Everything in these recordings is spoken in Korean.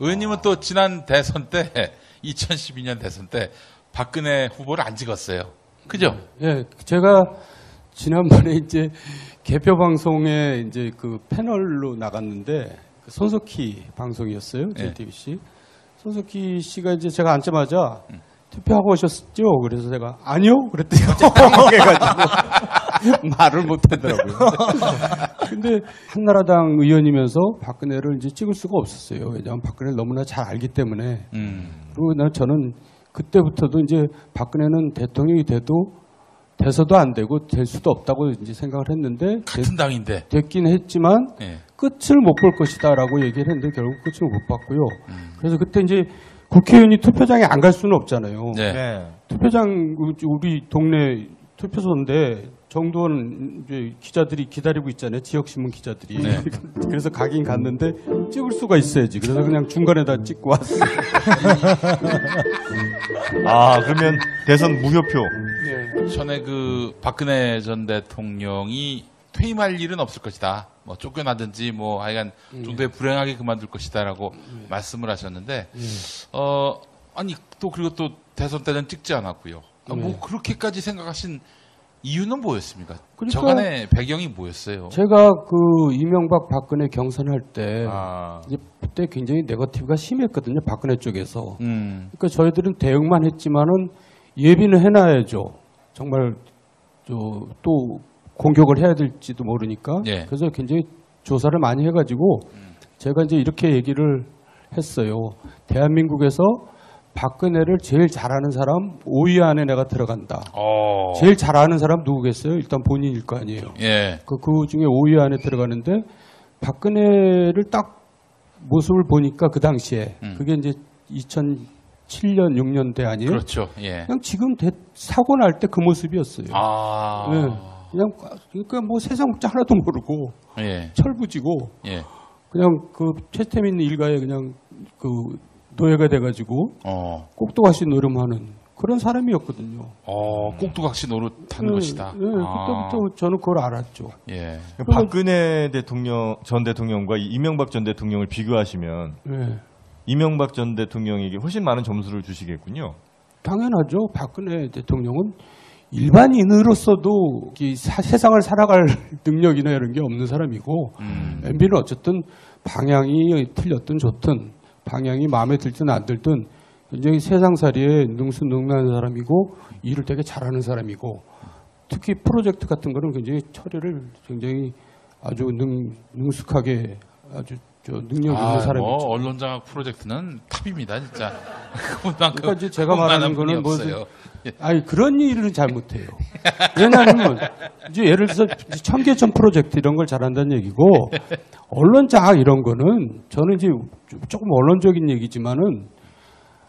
의원님은 또 지난 대선 때 2012년 대선 때 박근혜 후보를 안 찍었어요. 그죠? 예, 제가 지난번에 이제 개표 방송에 이제 그 패널로 나갔는데 그 손석희 방송이었어요. JTBC. 손석희 씨가 이제 제가 앉자마자 투표하고 오셨죠? 그래서 제가 아니요. 그랬더니 갑자기 당황해가지고 말을 못하더라고요. 근데 한나라당 의원이면서 박근혜를 이제 찍을 수가 없었어요. 왜냐하면 박근혜를 너무나 잘 알기 때문에. 그리고 저는 그때부터도 이제 박근혜는 대통령이 돼서도 안 되고 될 수도 없다고 이제 생각을 했는데 같은 당인데 됐긴 했지만 예. 끝을 못 볼 것이다라고 얘기를 했는데 결국 끝을 못 봤고요. 그래서 그때 이제 국회의원이 투표장에 안 갈 수는 없잖아요. 네. 투표장 우리 동네 투표소인데 정도는 이제 기자들이 기다리고 있잖아요. 지역신문 기자들이. 네. 그래서 가긴 갔는데 찍을 수가 있어야지. 그래서 그냥 중간에다 찍고 왔어요. 아, 그러면 대선 무효표. 네. 전에 그 박근혜 전 대통령이 퇴임할 일은 없을 것이다. 뭐 쫓겨나든지 뭐 하여간 정도의 불행하게 그만둘 것이다라고 말씀을 하셨는데 아니 또 그리고 또 대선 때는 찍지 않았고요. 뭐 그렇게까지 생각하신 이유는 뭐였습니까? 그러니까 저간의 배경이 뭐였어요? 제가 그 이명박 박근혜 경선할 때 이제 그때 굉장히 네거티브가 심했거든요. 박근혜 쪽에서. 그러니까 저희들은 대응만 했지만은 예비는 해놔야죠. 정말 또 공격을 해야 될지도 모르니까. 예. 그래서 굉장히 조사를 많이 해가지고 제가 이제 이렇게 얘기를 했어요. 대한민국에서 박근혜를 제일 잘하는 사람 5위 안에 내가 들어간다. 제일 잘하는 사람 누구겠어요? 일단 본인일 거 아니에요. 예. 그 중에 5위 안에 들어가는데 박근혜를 딱 모습을 보니까 그 당시에 그게 이제 2007년 6년대 아니에요? 그렇죠. 예. 그냥 지금 사고 날 때 그 모습이었어요. 네. 그러니까 뭐 세상 문자 하나도 모르고 예. 철부지고 예. 그냥 그 최태민 일가에 그냥 그 노예가 돼가지고 꼭두각시 노름하는 그런 사람이었거든요. 꼭두각시 노릇하는 것이다. 네, 그때부터 저는 그걸 알았죠. 예. 박근혜 전 대통령과 이명박 전 대통령을 비교하시면 네. 이명박 전 대통령에게 훨씬 많은 점수를 주시겠군요. 당연하죠. 박근혜 대통령은 일반인으로서도 세상을 살아갈 능력이나 이런 게 없는 사람이고 MB는 어쨌든 방향이 틀렸든 좋든 방향이 마음에 들든 안 들든 굉장히 세상살이에 능수능란한 사람이고 일을 되게 잘하는 사람이고 특히 프로젝트 같은 거는 굉장히 처리를 굉장히 아주 능숙하게 아주 능력 있는 사람이죠. 뭐 언론장악 프로젝트는 탑입니다, 진짜. 그러니까 이제 제가 말하는 거는 뭐 예. 아니 그런 일은 잘 못해요. 왜냐하면 이제 예를 들어서 청계천 프로젝트 이런 걸 잘한다는 얘기고 언론 장악 이런 거는 저는 이제 조금 언론적인 얘기지만은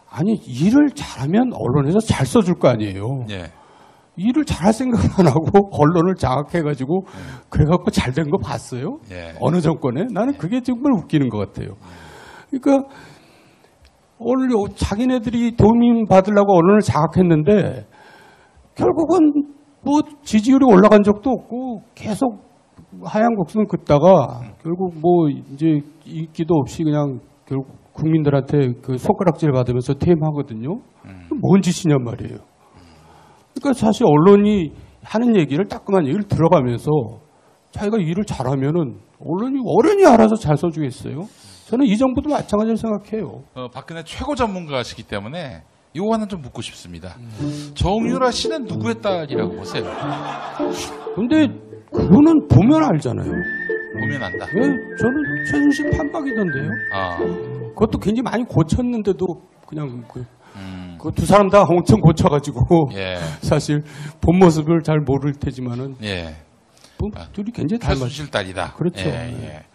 아니 일을 잘하면 언론에서 잘 써줄 거 아니에요. 예. 일을 잘할 생각을 안 하고 언론을 장악해가지고 그래갖고 잘 된 거 봤어요? 예. 어느 정권에? 나는 그게 정말 웃기는 것 같아요. 그러니까 오늘 자기네들이 도움 받으려고 언론을 장악했는데 결국은 뭐 지지율이 올라간 적도 없고 계속 하향 곡선 긋다가 결국 뭐 이제 인기도 없이 그냥 결국 국민들한테 그 손가락질 받으면서 퇴임하거든요. 뭔 짓이냔 말이에요. 그러니까 사실 언론이 하는 얘기를 따끔한 얘기를 들어가면서 자기가 일을 잘하면은 어른이 알아서 잘 써주겠어요. 저는 이 정부도 마찬가지로 생각해요. 박근혜 최고 전문가시기 때문에 이거 하나 좀 묻고 싶습니다. 정유라 씨는 누구의 딸이라고 보세요? 근데 그거는 보면 알잖아요. 보면 안다. 왜? 저는 최순실 판박이던데요. 그것도 굉장히 많이 고쳤는데도 그냥 그 두 사람 다 엄청 고쳐가지고 예. 사실 본 모습을 잘 모를 테지만은 예. 둘이 굉장히 닮았죠. 최순실 딸이다. 그렇죠. 예.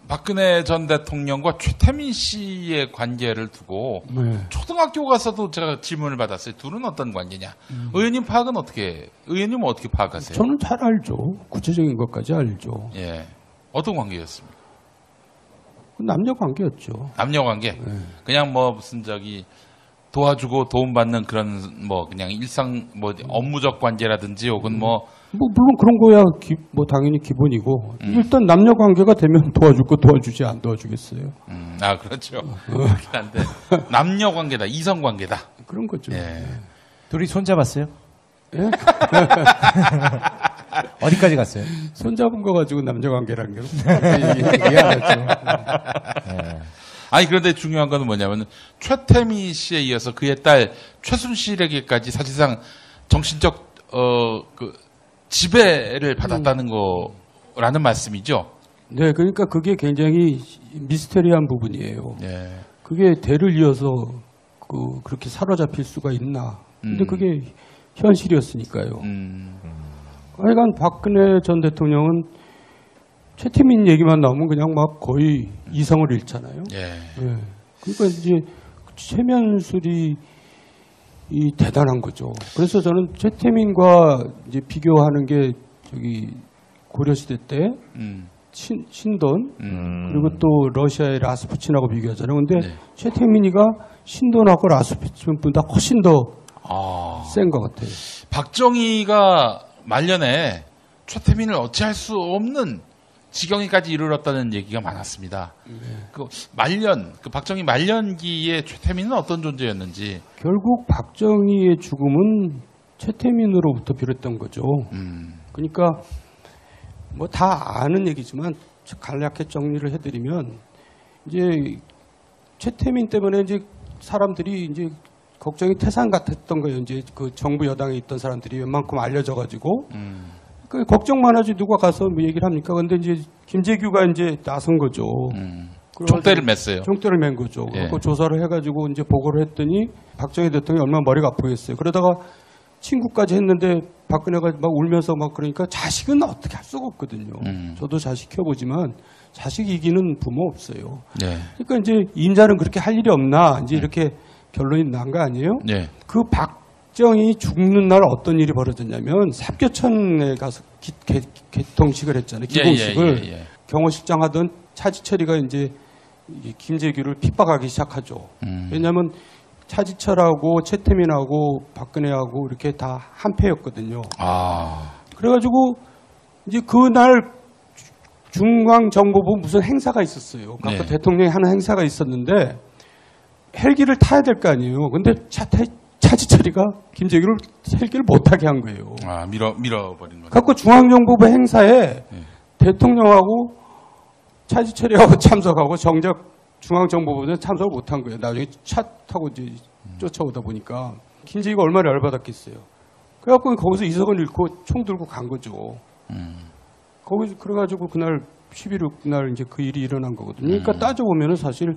박근혜 전 대통령과 최태민 씨의 관계를 두고 초등학교 가서도 제가 질문을 받았어요. 둘은 어떤 관계냐? 의원님 의원님은 어떻게 파악하세요? 저는 잘 알죠. 구체적인 것까지 알죠. 예. 어떤 관계였습니까? 남녀 관계였죠. 남녀 관계? 그냥 뭐 무슨 도와주고 도움받는 그런 뭐 그냥 일상 뭐 업무적 관계라든지 혹은 뭐 뭐 물론 그런 거야 뭐 당연히 기본이고 일단 남녀 관계가 되면 도와줄 거 도와주지 안 도와주겠어요. 아 그렇죠. 그렇긴 한데 남녀 관계다, 이성 관계다. 그런 거죠. 예. 둘이 손잡았어요? 예? 어디까지 갔어요? 손잡은 거 가지고 남녀 관계라는 게 이해 안 하죠. 아니 그런데 중요한 거는 뭐냐면 최태민 씨에 이어서 그의 딸 최순실에게까지 사실상 정신적 그 지배를 받았다는 거라는 말씀이죠. 네, 그러니까 그게 굉장히 미스테리한 부분이에요. 예. 그게 대를 이어서 그렇게 사로잡힐 수가 있나? 근데 그게 현실이었으니까요. 하여간 박근혜 전 대통령은 최태민 얘기만 나오면 그냥 막 거의 이성을 잃잖아요. 예. 네. 그러니까 이제 최면술이 대단한 거죠. 그래서 저는 최태민과 이제 비교하는 게 저기 고려시대 때 신돈 그리고 또 러시아의 라스푸친하고 비교하잖아요. 근데 네. 최태민이가 신돈하고 라스푸친보다 훨씬 더 센 것 같아요. 박정희가 말년에 최태민을 어찌할 수 없는 지경에까지 이르렀다는 얘기가 많았습니다. 그 박정희 말년기에 최태민은 어떤 존재였는지. 결국 박정희의 죽음은 최태민으로부터 비롯된 거죠. 그러니까 뭐 다 아는 얘기지만 간략하게 정리를 해드리면 이제 최태민 때문에 이제 사람들이 이제 걱정이 태산 같았던 거예요. 이제 그 정부 여당에 있던 사람들이 웬만큼 알려져가지고 그 걱정만 하지 누가 가서 뭐 얘기를 합니까? 근데 이제 김재규가 이제 나선 거죠. 총대를 맸어요. 총대를 맨 거죠. 예. 그 조사를 해가지고 이제 보고를 했더니 박정희 대통령이 얼마나 머리가 아프겠어요. 그러다가 친구까지 했는데 박근혜가 막 울면서 막 그러니까 자식은 어떻게 할 수가 없거든요. 저도 자식 키워보지만 자식 이기는 부모 없어요. 네. 그러니까 이제 임자는 그렇게 할 일이 없나 이제 이렇게 결론이 난 거 아니에요? 네. 그 박정희 죽는 날 어떤 일이 벌어졌냐면 삽교천에 가서 개통식을 했잖아요. 기공식을 예. 경호실장 하던 차지철이가 이제 이 김재규를 핍박하기 시작하죠. 왜냐하면 차지철하고 최태민하고 박근혜하고 이렇게 다 한패였거든요. 그래가지고 이제 그날 중앙정보부 무슨 행사가 있었어요. 그러니까 네. 대통령이 하는 행사가 있었는데 헬기를 타야 될 거 아니에요. 근데 차지철이가 김재규를 헬기를 못하게 한 거예요. 밀어버린 거죠. 갖고 중앙정보부 행사에 대통령하고 차지철이하고 참석하고 정작 중앙정보부는 참석을 못한 거예요. 나중에 차 타고 이제 쫓아오다 보니까 김재규가 얼마나 열받았겠어요. 그래갖고 거기서 이석을 잃고 총 들고 간 거죠. 거기서 그래가지고 그날 11일 날 이제 그 일이 일어난 거거든요. 그러니까 따져보면은 사실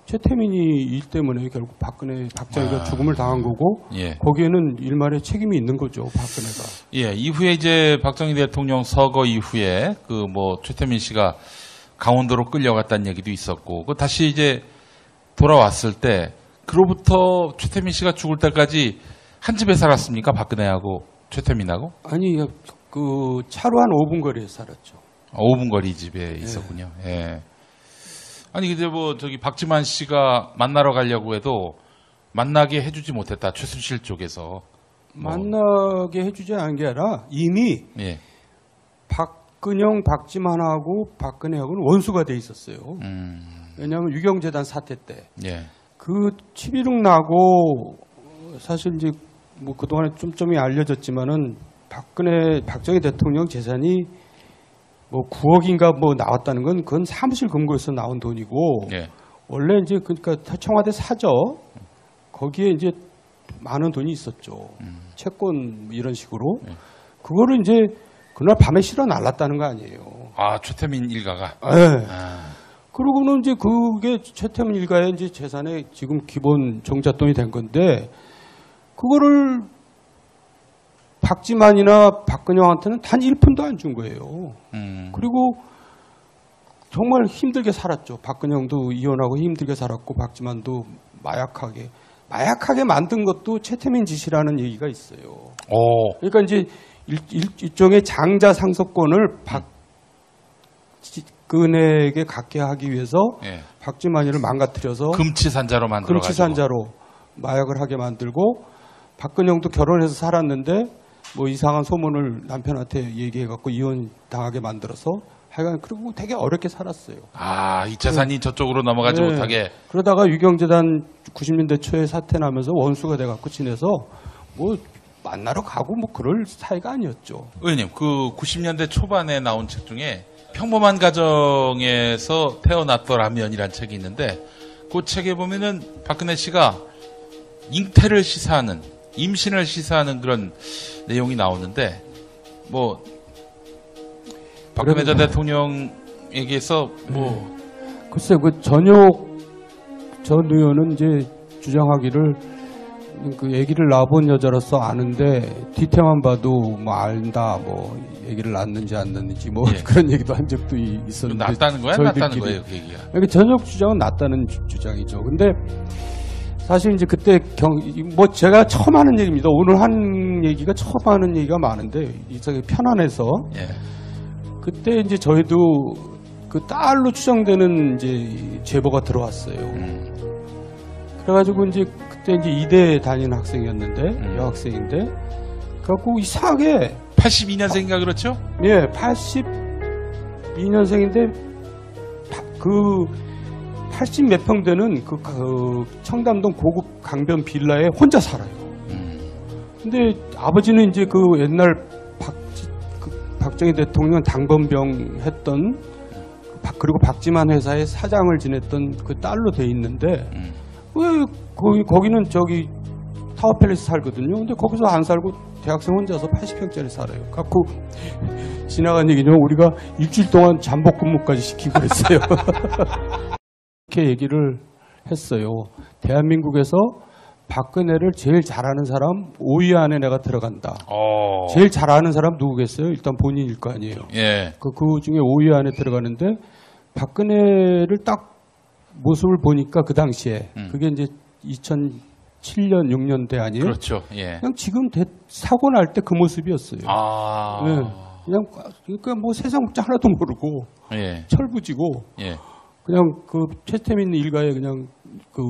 최태민이 일 때문에 결국 박정희가 죽음을 당한 거고 예. 거기에는 일말의 책임이 있는 거죠. 박근혜가. 예, 이후에 이제 박정희 대통령 서거 이후에 그 뭐 최태민 씨가 강원도로 끌려갔다는 얘기도 있었고, 그 다시 이제 돌아왔을 때 그로부터 최태민 씨가 죽을 때까지 한 집에 살았습니까? 박근혜하고 최태민하고? 아니 그 차로 한 5분 거리에 살았죠. 5분 거리 집에 있었군요. 예. 아니 근데 뭐 저기 박지만 씨가 만나러 가려고 해도 만나게 해주지 못했다. 최순실 쪽에서. 만나게 해주지 않은 게 아니라 이미 예. 박근영, 박지만하고 박근혜하고는 원수가 돼 있었어요. 왜냐하면 유경재단 사태 때. 예. 그 11억 나고 사실 이제 뭐 그동안에 쫌쫌이 알려졌지만은 박정희 대통령 재산이 뭐 9억인가 뭐 나왔다는 건 그건 사무실 금고에서 나온 돈이고 예. 원래 이제 그러니까 청와대 사저 거기에 이제 많은 돈이 있었죠. 채권 이런 식으로 그거를 이제 그날 밤에 실어 날랐다는 거 아니에요. 아 최태민 일가가. 네. 그러고는 이제 그게 최태민 일가의 이제 재산의 지금 기본 종잣돈이 된 건데 그거를 박지만이나 박근영한테는 단 1푼도 안 준 거예요. 그리고 정말 힘들게 살았죠. 박근영도 이혼하고 힘들게 살았고 박지만도 마약하게 만든 것도 최태민 짓이라는 얘기가 있어요. 그러니까 이제 일종의 장자 상속권을 박근혜에게 갖게 하기 위해서 예. 박지만이를 망가뜨려서 금치산자로 만들어가지고. 금치산자로 마약을 하게 만들고 박근영도 결혼해서 살았는데 뭐 이상한 소문을 남편한테 얘기해갖고 이혼 당하게 만들어서 하여간 그리고 되게 어렵게 살았어요. 아, 이 재산이 저쪽으로 넘어가지 네. 못하게. 그러다가 유경재단 90년대 초에 사태 나면서 원수가 돼갖고 지내서 뭐 만나러 가고 뭐 그럴 사이가 아니었죠. 의원님, 그 90년대 초반에 나온 책 중에 평범한 가정에서 태어났더라면이란 책이 있는데 그 책에 보면은 박근혜 씨가 잉태를 시사하는, 임신을 시사하는 그런 내용이 나오는데 뭐 박근혜 전 대통령에게서 뭐 글쎄 그 전역 전 의원은 이제 주장하기를 그 아기를 낳아본 여자로서 아는데 뒤태만 봐도 뭐 안다 뭐 아기를 낳는지 안 낳는지 뭐 예. 그런 얘기도 한 적도 있었는데 낫다는 거야? 저희들끼리. 낫다는 거예요, 그 얘기가. 그러니까 전역 주장은 낫다는 주장이죠. 근데 사실 이제 그때 뭐 제가 처음 하는 얘기입니다. 오늘 한 얘기가 처음 하는 얘기가 많은데 이쪽에 편안해서 예. 그때 이제 저희도 그 딸로 추정되는 이제 제보가 들어왔어요. 그래가지고 이제 그때 이제 이대 다니는 학생이었는데 여학생인데 그래갖고 이상하게 82년생인가 그렇죠? 예 82년생인데 그 80 몇 평 되는 그 청담동 고급 강변 빌라에 혼자 살아요. 근데 아버지는 이제 그 옛날 박정희 대통령 당번병 했던 그리고 박지만 회사의 사장을 지냈던 그 딸로 돼 있는데 왜 거기는 저기 타워팰리스 살거든요. 근데 거기서 안 살고 대학생 혼자서 80평짜리 살아요. 갖고 지나간 얘기죠. 우리가 일주일 동안 잠복 근무까지 시키고 그랬어요. 이렇게 얘기를 했어요. 대한민국에서 박근혜를 제일 잘하는 사람 5위 안에 내가 들어간다. 제일 잘하는 사람 누구겠어요? 일단 본인일 거 아니에요. 예. 그 중에 5위 안에 들어가는데 박근혜를 딱 모습을 보니까 그 당시에 그게 이제 2007년 6년대 아니에요? 그렇죠. 예. 그냥 지금 사고 날 때 그 모습이었어요. 아. 네. 그냥 그러니까 뭐 세상 하나도 모르고 예. 철부지고 예. 그냥 그 최태민 일가에 그냥 그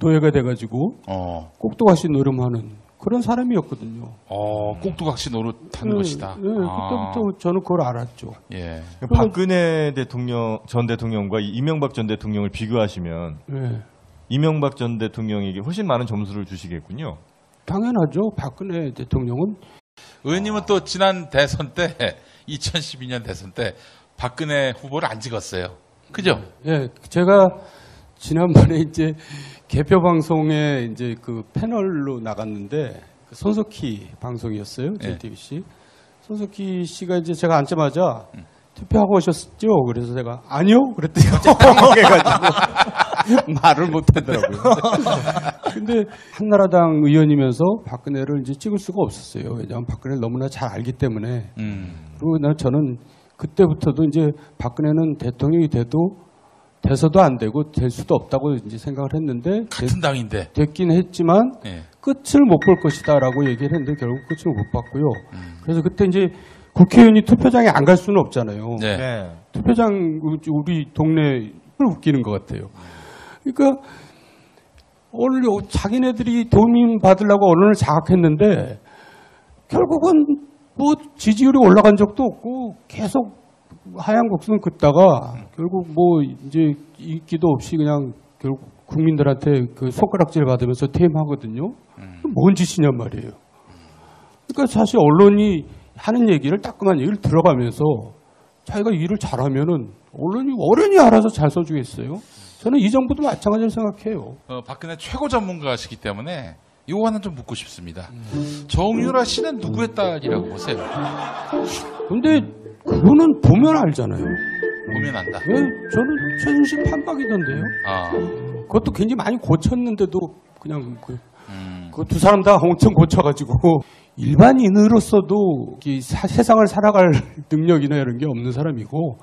노예가 돼가지고 꼭두각시 노름하는 그런 사람이었거든요. 꼭두각시 노릇한 것이다. 네, 그때부터 저는 그걸 알았죠. 예. 박근혜 전 대통령과 이명박 전 대통령을 비교하시면 네. 이명박 전 대통령에게 훨씬 많은 점수를 주시겠군요. 당연하죠. 박근혜 대통령은 의원님은 또 지난 대선 때 2012년 대선 때 박근혜 후보를 안 찍었어요. 그죠? 예, 제가 지난번에 이제 개표 방송에 이제 그 패널로 나갔는데 그 손석희 방송이었어요. JTBC. 손석희 씨가 이제 제가 앉자마자 투표하고 오셨죠? 그래서 제가 아니요. 그랬더니 갑자기 당황해가지고 말을 못 하더라고요. 근데 한나라당 의원이면서 박근혜를 이제 찍을 수가 없었어요. 왜냐하면 박근혜를 너무나 잘 알기 때문에. 그리고 저는 그때부터도 이제 박근혜는 대통령이 돼서도 안 되고 될 수도 없다고 이제 생각을 했는데 같은 당인데. 됐긴 했지만 예. 끝을 못 볼 것이다라고 얘기를 했는데 결국 끝을 못 봤고요. 그래서 그때 이제 국회의원이 투표장에 안 갈 수는 없잖아요. 네. 투표장 우리 동네를 웃기는 것 같아요. 그러니까 자기네들이 도민 받으려고 언론을 장악했는데 결국은 뭐 지지율이 올라간 적도 없고 계속 하얀 곡선 긋다가 결국 뭐 이제 인기도 없이 그냥 결국 국민들한테 그 손가락질 받으면서 퇴임하거든요. 뭔 짓이냔 말이에요. 그러니까 사실 언론이 하는 얘기를 따끔한 얘기를 들어가면서 자기가 일을 잘하면은 언론이 어련히 알아서 잘 써주겠어요. 저는 이 정부도 마찬가지로 생각해요. 박근혜 최고 전문가시기 때문에 이거 하나 좀 묻고 싶습니다. 정유라 씨는 누구의 딸이라고 보세요? 근데 그거는 보면 알잖아요. 보면 안다. 왜? 저는 최순실 판박이던데요. 그것도 굉장히 많이 고쳤는데도 그냥 그 두 사람 다 엄청 고쳐가지고 일반인으로서도 세상을 살아갈 능력이나 이런 게 없는 사람이고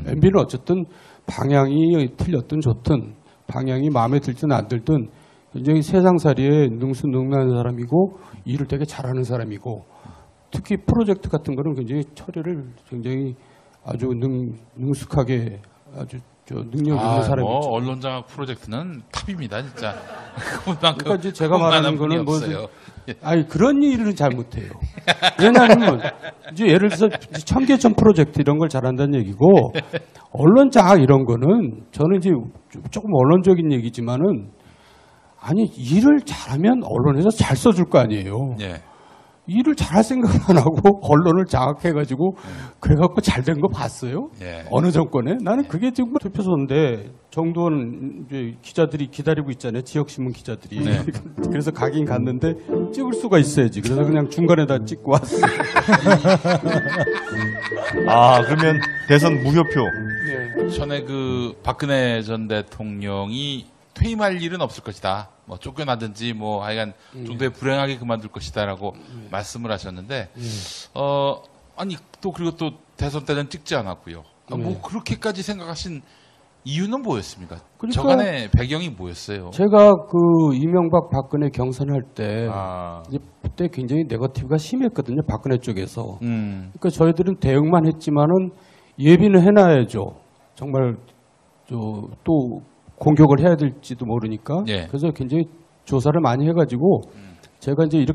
MB는 어쨌든 방향이 틀렸든 좋든 방향이 마음에 들든 안 들든 굉장히 세상살이에 능수능란한 사람이고 일을 되게 잘하는 사람이고 특히 프로젝트 같은 거는 굉장히 처리를 굉장히 아주 능숙하게 아주 능력 있는 사람이 뭐 있죠. 언론 장악 프로젝트는 탑입니다, 진짜. 그만큼 그러니까 이제 제가 말하는 거는 뭐 없어요. 아니 그런 일은 잘 못해요. 왜냐하면 이제 예를 들어서 청계천 프로젝트 이런 걸 잘한다는 얘기고 언론 장악 이런 거는 저는 이제 조금 언론적인 얘기지만은 아니 일을 잘하면 언론에서 잘 써줄 거 아니에요. 예. 일을 잘할 생각 안 하고 언론을 장악해가지고 그래갖고 잘 된 거 봤어요? 예. 어느 정권에? 나는 그게 정말 대표소인데 정도원 이제 기자들이 기다리고 있잖아요. 지역신문 기자들이. 네. 그래서 가긴 갔는데 찍을 수가 있어야지. 그래서 그냥 중간에다 찍고 왔어요. 아, 그러면 대선 무효표. 전에 그 박근혜 전 대통령이 퇴임할 일은 없을 것이다. 뭐 쫓겨나든지 뭐 하여간 중도에 불행하게 그만둘 것이다라고 말씀을 하셨는데 아니 또 그리고 또 대선 때는 찍지 않았고요. 뭐 그렇게까지 생각하신 이유는 뭐였습니까? 그러니까 저간의 배경이 뭐였어요? 제가 그 이명박 박근혜 경선할 때 아, 이제 그때 굉장히 네거티브가 심했거든요. 박근혜 쪽에서. 음. 그러니까 저희들은 대응만 했지만은 예비는 해놔야죠. 정말 또 공격을 해야 될지도 모르니까. 예. 그래서 굉장히 조사를 많이 해가지고 제가 이제 이렇게